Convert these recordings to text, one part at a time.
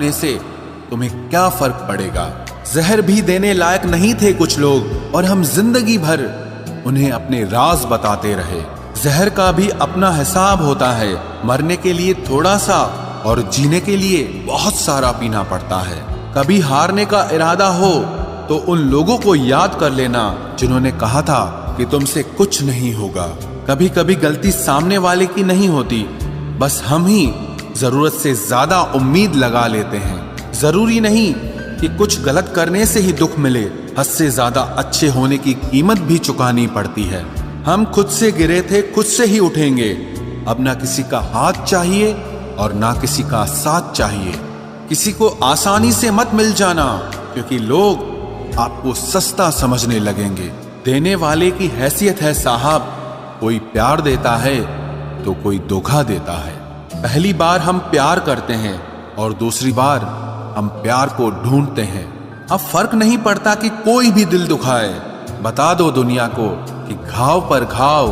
देने से तुम्हें क्या फर्क पड़ेगा। जहर भी देने लायक नहीं थे कुछ लोग और हम जिंदगी भर उन्हें अपने राज बताते रहे। जहर का भी अपना हिसाब होता है, मरने के लिए थोड़ा सा और जीने के लिए बहुत सारा पीना पड़ता है। कभी हारने का इरादा हो तो उन लोगों को याद कर लेना जिन्होंने कहा था कि तुमसे कुछ नहीं होगा। कभी कभी गलती सामने वाले की नहीं होती, बस हम ही जरूरत से ज्यादा उम्मीद लगा लेते हैं। जरूरी नहीं कि कुछ गलत करने से ही दुख मिले, हद से ज्यादा अच्छे होने की कीमत भी चुकानी पड़ती है। हम खुद से गिरे थे, खुद से ही उठेंगे। अब ना किसी का हाथ चाहिए और ना किसी का साथ चाहिए। किसी को आसानी से मत मिल जाना, क्योंकि लोग आपको सस्ता समझने लगेंगे। देने वाले की हैसियत है साहब, कोई प्यार देता है तो कोई धोखा देता है। पहली बार हम प्यार करते हैं और दूसरी बार हम प्यार को ढूंढते हैं। अब फर्क नहीं पड़ता कि कोई भी दिल दुखाए। बता दो दुनिया को कि घाव पर घाव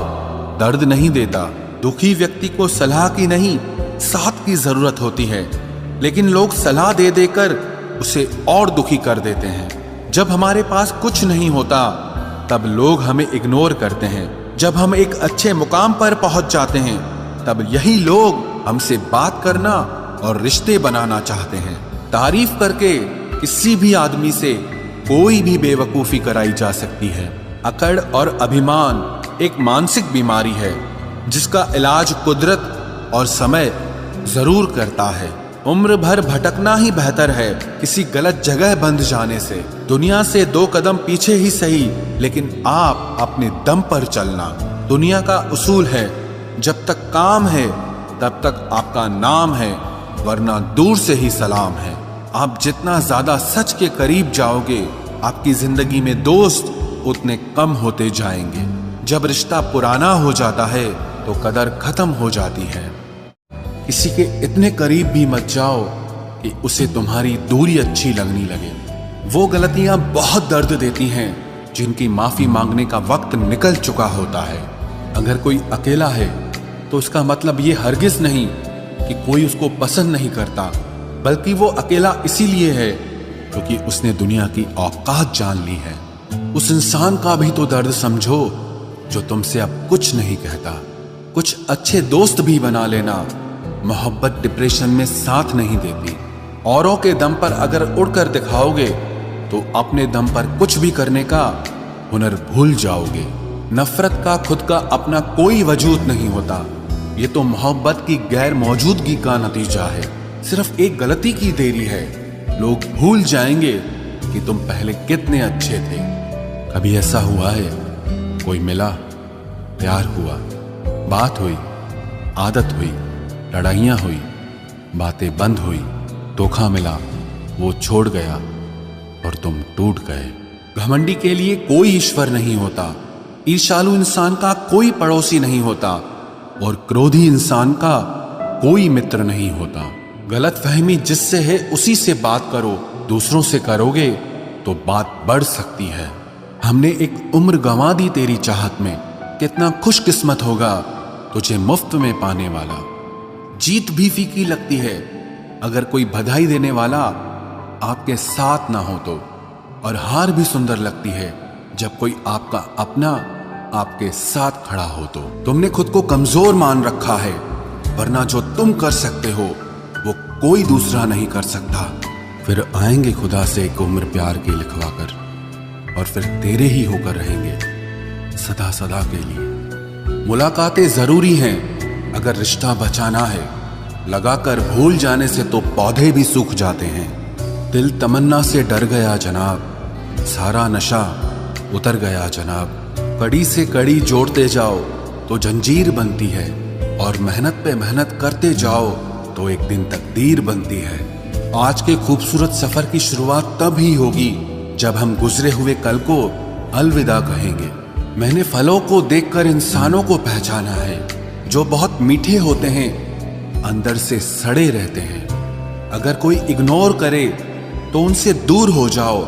दर्द नहीं देता। दुखी व्यक्ति को सलाह की नहीं, साथ की जरूरत होती है, लेकिन लोग सलाह दे देकर उसे और दुखी कर देते हैं। जब हमारे पास कुछ नहीं होता तब लोग हमें इग्नोर करते हैं। जब हम एक अच्छे मुकाम पर पहुंच जाते हैं तब यही लोग हमसे बात करना और रिश्ते बनाना चाहते हैं। तारीफ करके किसी भी आदमी से कोई भी बेवकूफी कराई जा सकती है। अकड़ और अभिमान एक मानसिक बीमारी है जिसका इलाज कुदरत और समय जरूर करता है। उम्र भर भटकना ही बेहतर है किसी गलत जगह बंध जाने से। दुनिया से 2 कदम पीछे ही सही, लेकिन आप अपने दम पर चलना। दुनिया का उसूल है, जब तक काम है तब तक आपका नाम है, वरना दूर से ही सलाम है। आप जितना ज्यादा सच के करीब जाओगे, आपकी जिंदगी में दोस्त उतने कम होते जाएंगे। जब रिश्ता पुराना हो जाता है तो कदर खत्म हो जाती है। किसी के इतने करीब भी मत जाओ कि उसे तुम्हारी दूरी अच्छी लगने लगे। वो गलतियां बहुत दर्द देती हैं जिनकी माफी मांगने का वक्त निकल चुका होता है। अगर कोई अकेला है तो उसका मतलब ये हरगिज नहीं कि कोई उसको पसंद नहीं करता, बल्कि वो अकेला इसीलिए है क्योंकि उसने दुनिया की औकात जान ली है। उस इंसान का भी तो दर्द समझो जो तुमसे अब कुछ नहीं कहता। कुछ अच्छे दोस्त भी बना लेना। मोहब्बत डिप्रेशन में साथ नहीं देती। औरों के दम पर अगर उड़कर दिखाओगे तो अपने दम पर कुछ भी करने का हुनर भूल जाओगे। नफरत का खुद का अपना कोई वजूद नहीं होता। ये तो मोहब्बत की गैर मौजूदगी का नतीजा है। सिर्फ एक गलती की देरी है। लोग भूल जाएंगे कि तुम पहले कितने अच्छे थे। कभी ऐसा हुआ है, कोई मिला, प्यार हुआ, बात हुई, आदत हुई, लड़ाइयां हुई, बातें बंद हुई, धोखा मिला, वो छोड़ गया और तुम टूट गए। घमंडी के लिए कोई ईश्वर नहीं होता। ईर्ष्यालु इंसान का कोई पड़ोसी नहीं होता और क्रोधी इंसान का कोई मित्र नहीं होता। गलतफहमी जिससे है उसी से बात करो। दूसरों से करोगे तो बात बढ़ सकती है। हमने एक उम्र गंवा दी तेरी चाहत में। कितना खुशकिस्मत होगा तुझे मुफ्त में पाने वाला। जीत भी फीकी लगती है अगर कोई बधाई देने वाला आपके साथ ना हो तो, और हार भी सुंदर लगती है जब कोई आपका अपना आपके साथ खड़ा हो तो। तुमने खुद को कमजोर मान रखा है, वरना जो तुम कर सकते हो वो कोई दूसरा नहीं कर सकता। फिर आएंगे खुदा से एक उम्र प्यार की लिखवा कर, और फिर तेरे ही होकर रहेंगे सदा सदा के लिए। मुलाकातें जरूरी हैं अगर रिश्ता बचाना है। लगाकर भूल जाने से तो पौधे भी सूख जाते हैं। दिल तमन्ना से डर गया जनाब, सारा नशा उतर गया जनाब। कड़ी से कड़ी जोड़ते जाओ तो जंजीर बनती है, और मेहनत पे मेहनत करते जाओ तो एक दिन तकदीर बनती है। आज के खूबसूरत सफर की शुरुआत तब ही होगी जब हम गुजरे हुए कल को अलविदा कहेंगे। मैंने फलों को देखकर इंसानों को पहचाना है, जो बहुत मीठे होते हैं अंदर से सड़े रहते हैं। अगर कोई इग्नोर करे तो उनसे दूर हो जाओ।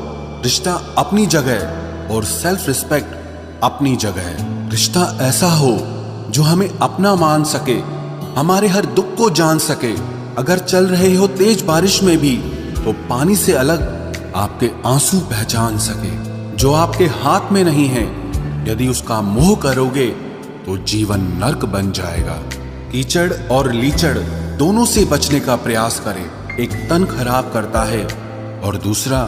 रिश्ता अपनी जगह और सेल्फ रिस्पेक्ट अपनी जगह। रिश्ता ऐसा हो जो हमें अपना मान सके, हमारे हर दुख को जान सके। अगर चल रहे हो तेज बारिश में भी तो पानी से अलग आपके आंसू पहचान सके। जो आपके हाथ में नहीं है, यदि उसका मोह करोगे तो जीवन नर्क बन जाएगा। कीचड़ और लीचड़ दोनों से बचने का प्रयास करें। एक तन खराब करता है और दूसरा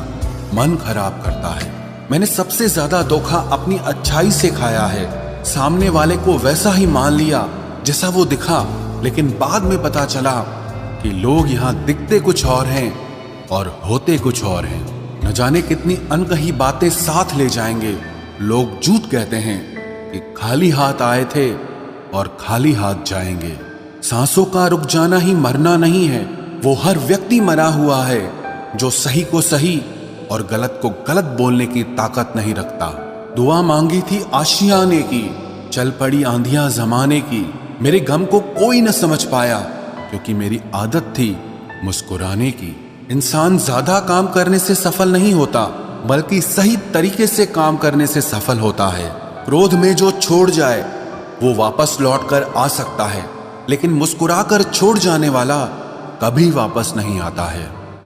मन खराब करता है। मैंने सबसे ज्यादा धोखा अपनी अच्छाई से खाया है। सामने वाले को वैसा ही मान लिया जैसा वो दिखा, लेकिन बाद में पता चला कि लोग यहाँ दिखते कुछ और हैं और होते कुछ और हैं। न जाने कितनी अनकही बातें साथ ले जाएंगे। लोग झूठ कहते हैं कि खाली हाथ आए थे और खाली हाथ जाएंगे। सांसों का रुक जाना ही मरना नहीं है, वो हर व्यक्ति मरा हुआ है जो सही को सही और गलत को गलत बोलने की ताकत नहीं रखता। दुआ मांगी थी आशियाने की, चल पड़ी आंधियां जमाने की। मेरे गम को कोई न समझ पाया क्योंकि मेरी आदत थी मुस्कुराने की। इंसान ज्यादा काम करने से सफल नहीं होता, बल्कि सही तरीके से काम करने से सफल होता है। क्रोध में जो छोड़ जाए वो वापस लौट कर आ सकता है, लेकिन मुस्कुराकर छोड़ जाने वाला कभी वापस नहीं आता है।